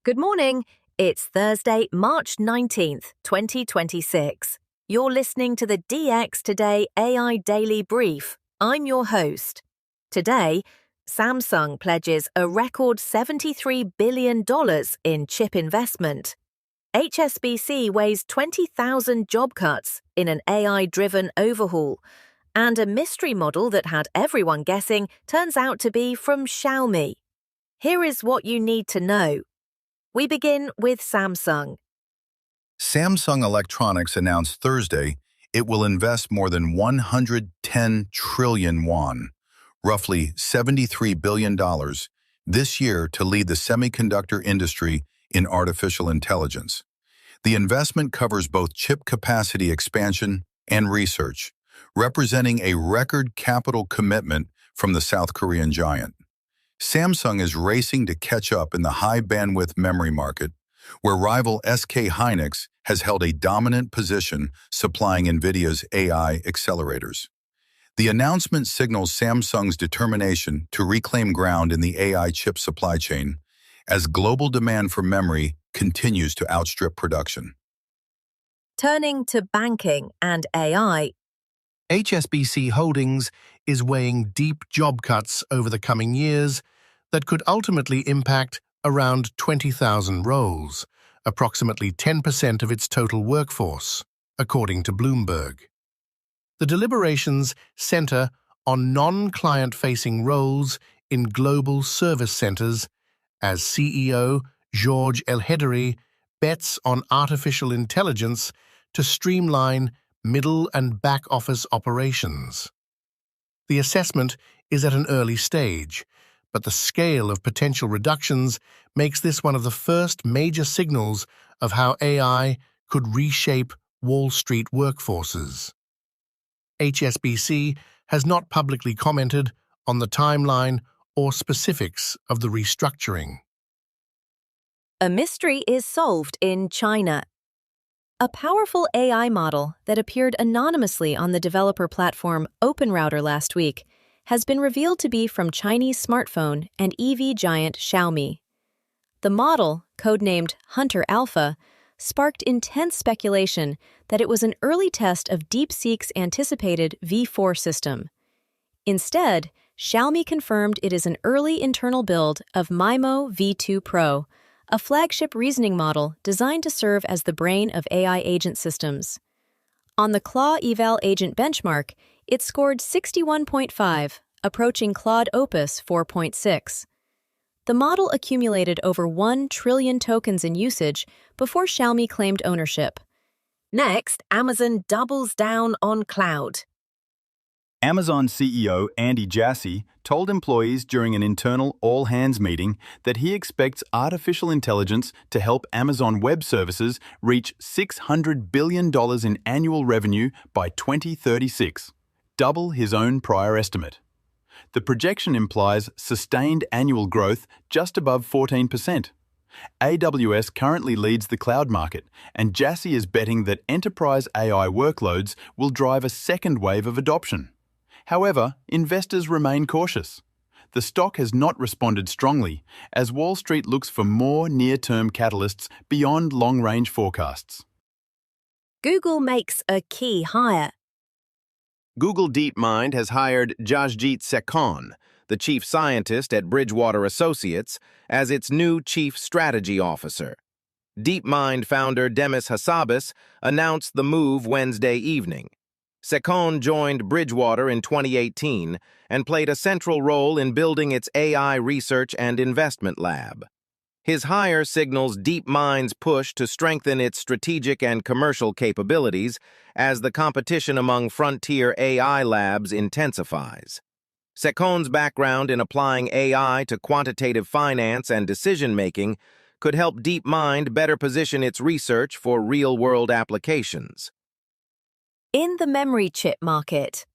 Good morning. It's Thursday, March 19th, 2026. You're listening to the DX Today AI Daily Brief. I'm your host. Today, Samsung pledges a record $73 billion in chip investment. HSBC weighs 20,000 job cuts in an AI-driven overhaul. And a mystery model that had everyone guessing turns out to be from Xiaomi. Here is what you need to know. We begin with Samsung. Samsung Electronics announced Thursday it will invest more than 110 trillion won, roughly $73 billion, this year to lead the semiconductor industry in artificial intelligence. The investment covers both chip capacity expansion and research, representing a record capital commitment from the South Korean giant. Samsung is racing to catch up in the high-bandwidth memory market, where rival SK hynix has held a dominant position supplying NVIDIA's AI accelerators. The announcement signals Samsung's determination to reclaim ground in the AI chip supply chain as global demand for memory continues to outstrip production. Turning to banking and AI. HSBC Holdings is weighing deep job cuts over the coming years that could ultimately impact around 20,000 roles, approximately 10% of its total workforce, according to Bloomberg. The deliberations center on non-client-facing roles in global service centers as CEO Georges Elhedery bets on artificial intelligence to streamline middle and back-office operations. The assessment is at an early stage, but the scale of potential reductions makes this one of the first major signals of how AI could reshape Wall Street workforces. HSBC has not publicly commented on the timeline or specifics of the restructuring. A mystery is solved in China. A powerful AI model that appeared anonymously on the developer platform OpenRouter last week has been revealed to be from Chinese smartphone and EV giant Xiaomi. The model, codenamed Hunter Alpha, sparked intense speculation that it was an early test of DeepSeek's anticipated V4 system. Instead, Xiaomi confirmed it is an early internal build of MIMO V2 Pro, a flagship reasoning model designed to serve as the brain of AI agent systems. On the Claude Eval Agent benchmark, it scored 61.5, approaching Claude Opus 4.6. The model accumulated over 1 trillion tokens in usage before Xiaomi claimed ownership. Next, Amazon doubles down on cloud. Amazon CEO Andy Jassy told employees during an internal all-hands meeting that he expects artificial intelligence to help Amazon Web Services reach $600 billion in annual revenue by 2036, double his own prior estimate. The projection implies sustained annual growth just above 14%. AWS currently leads the cloud market, and Jassy is betting that enterprise AI workloads will drive a second wave of adoption. However, investors remain cautious. The stock has not responded strongly as Wall Street looks for more near-term catalysts beyond long-range forecasts. Google makes a key hire. Google DeepMind has hired Jasjit Sekhon, the chief scientist at Bridgewater Associates, as its new chief strategy officer. DeepMind founder Demis Hassabis announced the move Wednesday evening. Sekhon joined Bridgewater in 2018 and played a central role in building its AI research and investment lab. His hire signals DeepMind's push to strengthen its strategic and commercial capabilities as the competition among frontier AI labs intensifies. Sekhon's background in applying AI to quantitative finance and decision-making could help DeepMind better position its research for real-world applications. In the memory chip market.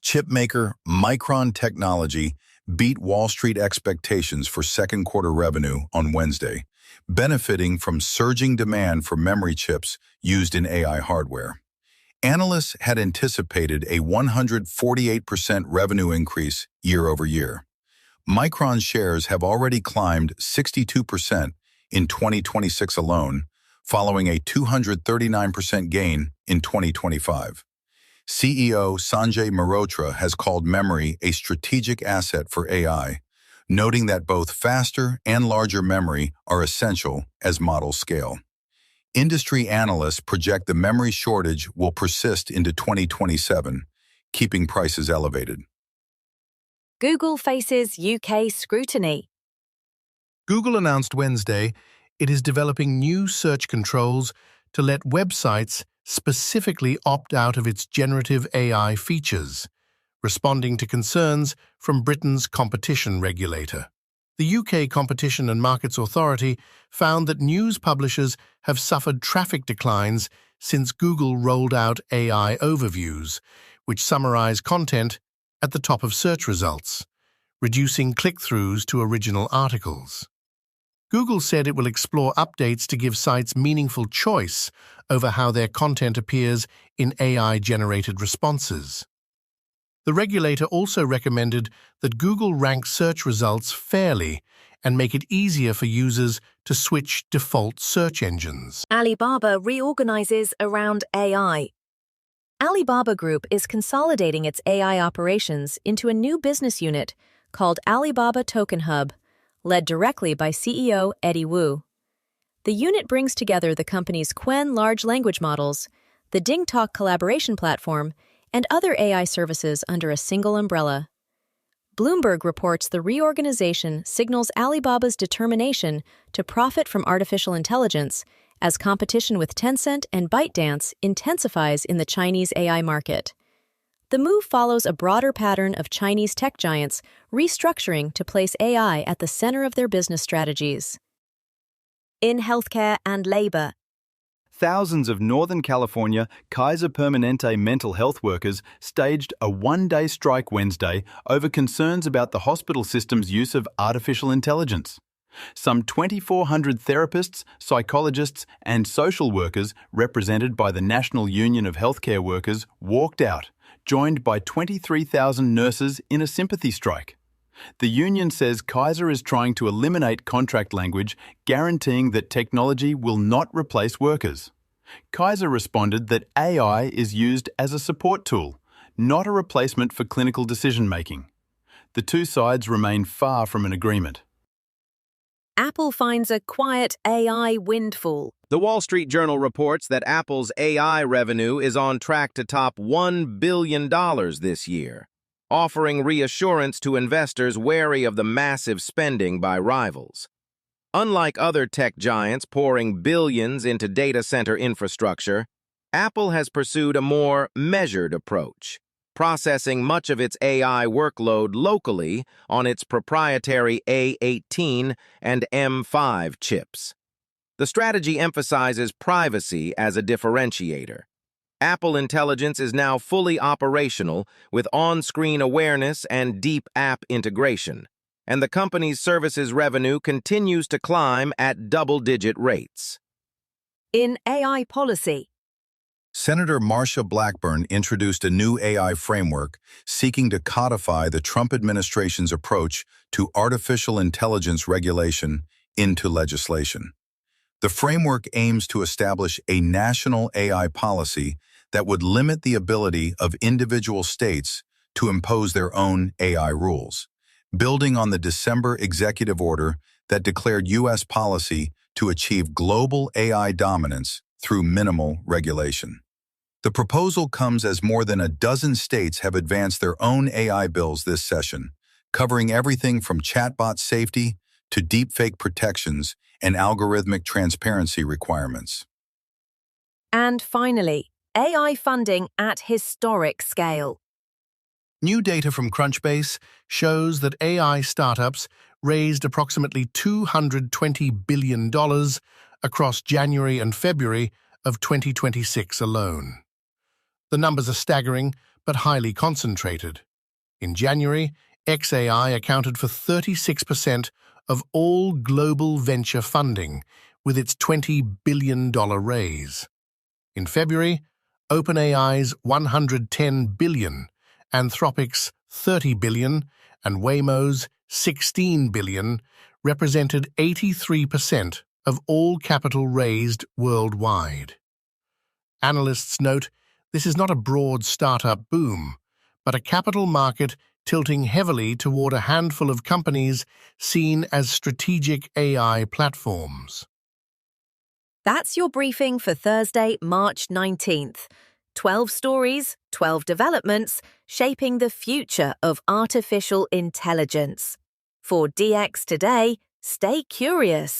Chipmaker Micron Technology beat Wall Street expectations for second quarter revenue on Wednesday, benefiting from surging demand for memory chips used in AI hardware. Analysts had anticipated a 148% revenue increase year over year. Micron shares have already climbed 62% in 2026 alone, following a 239% gain in 2025. CEO Sanjay Mehrotra has called memory a strategic asset for AI, noting that both faster and larger memory are essential as models scale. Industry analysts project the memory shortage will persist into 2027, keeping prices elevated. Google faces UK scrutiny. Google announced Wednesday it is developing new search controls to let websites specifically opt out of its generative AI features, responding to concerns from Britain's competition regulator. The UK Competition and Markets Authority found that news publishers have suffered traffic declines since Google rolled out AI overviews, which summarize content at the top of search results, reducing click-throughs to original articles. Google said it will explore updates to give sites meaningful choice over how their content appears in AI-generated responses. The regulator also recommended that Google rank search results fairly and make it easier for users to switch default search engines. Alibaba reorganizes around AI. Alibaba Group is consolidating its AI operations into a new business unit called Alibaba Token Hub, led directly by CEO Eddie Wu. The unit brings together the company's Qwen large language models, the DingTalk collaboration platform, and other AI services under a single umbrella. Bloomberg reports the reorganization signals Alibaba's determination to profit from artificial intelligence as competition with Tencent and ByteDance intensifies in the Chinese AI market. The move follows a broader pattern of Chinese tech giants restructuring to place AI at the center of their business strategies. In healthcare and labor, Thousands of Northern California Kaiser Permanente mental health workers staged a one-day strike Wednesday over concerns about the hospital system's use of artificial intelligence. Some 2,400 therapists, psychologists, and social workers represented by the National Union of Healthcare Workers walked out, joined by 23,000 nurses in a sympathy strike. The union says Kaiser is trying to eliminate contract language guaranteeing that technology will not replace workers. Kaiser responded that AI is used as a support tool, not a replacement for clinical decision-making. The two sides remain far from an agreement. Apple finds a quiet AI windfall. The Wall Street Journal reports that Apple's AI revenue is on track to top $1 billion this year, offering reassurance to investors wary of the massive spending by rivals. Unlike other tech giants pouring billions into data center infrastructure, Apple has pursued a more measured approach, processing much of its AI workload locally on its proprietary A18 and M5 chips. The strategy emphasizes privacy as a differentiator. Apple Intelligence is now fully operational with on-screen awareness and deep app integration, and the company's services revenue continues to climb at double-digit rates. In AI policy, Senator Marsha Blackburn introduced a new AI framework seeking to codify the Trump administration's approach to artificial intelligence regulation into legislation. The framework aims to establish a national AI policy that would limit the ability of individual states to impose their own AI rules, building on the December executive order that declared U.S. policy to achieve global AI dominance through minimal regulation. The proposal comes as more than a dozen states have advanced their own AI bills this session, covering everything from chatbot safety to deepfake protections and algorithmic transparency requirements. and finally, AI funding at historic scale. New data from Crunchbase shows that AI startups raised approximately $220 billion across January and February of 2026 alone. The numbers are staggering, but highly concentrated. In January, XAI accounted for 36% of all global venture funding, with its $20 billion raise. In February, OpenAI's $110 billion, Anthropic's $30 billion, and Waymo's $16 billion represented 83% of all capital raised worldwide. Analysts note this is not a broad startup boom, but a capital market tilting heavily toward a handful of companies seen as strategic AI platforms. That's your briefing for Thursday, March 19th. 12 stories, 12 developments, shaping the future of artificial intelligence. For DX Today, stay curious.